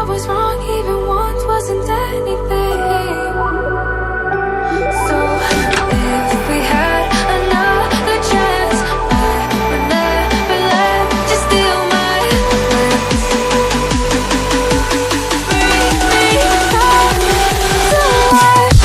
was wrong, even once wasn't anything. So if we had another chance, I would never let you steal my lips. Bring me back to life.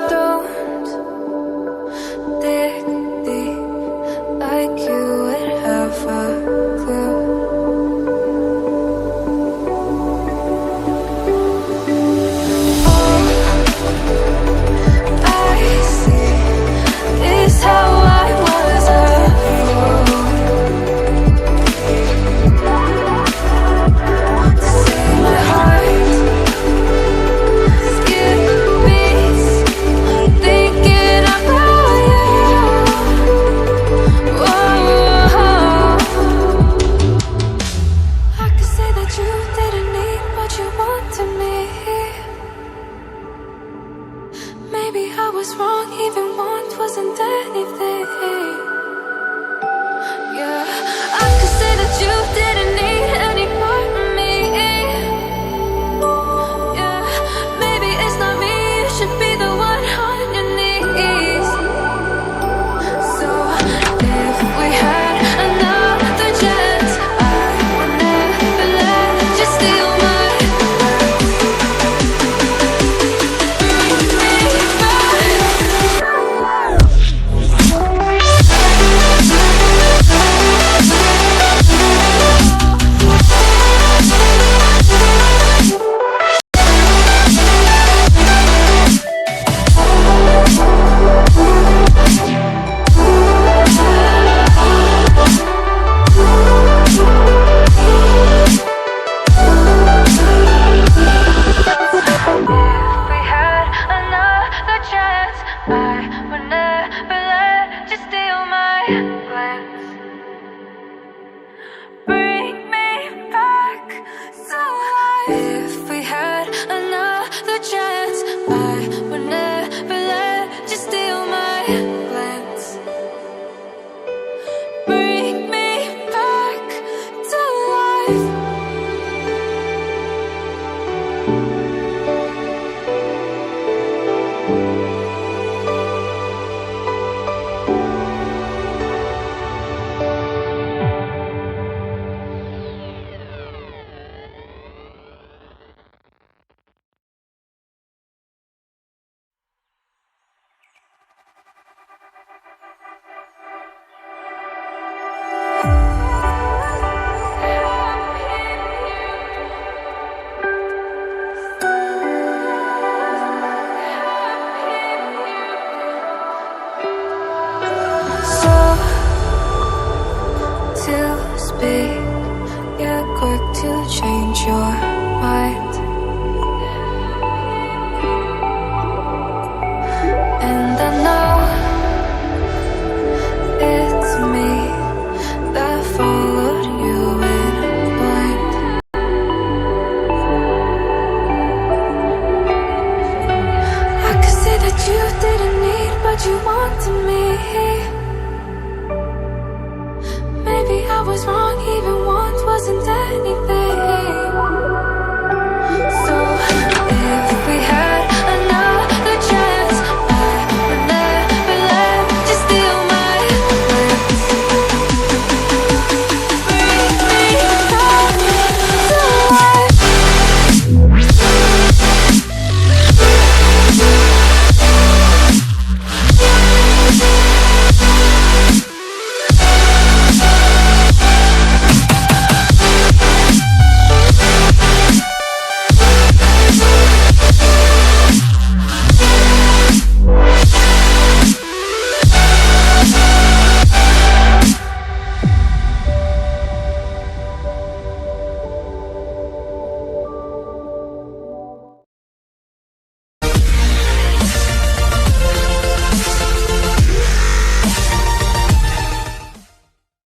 Don't dig deep like you would have a clue. All I see is how I was a fool to see my heart skip beats thinking about you. Whoa. I could say that you didn't need what you wanted me. Maybe I was wrong, even once wasn't anything. Yeah, I could say that you didn't need any part of me. Yeah, maybe it's not me, you should be the one on your knees. So if we had another chance, I would never let you steal my love. Bring me back. If we had another chance, I would never let you steal my glance. Bring me back to life. If we had another chance, I would never let you steal my glance. Bring me back to life. So to speak, you're quick to change your mind. And I know it's me that followed you in blind. I could say that you didn't need what you wanted me. Maybe I was wrong, even once wasn't anything.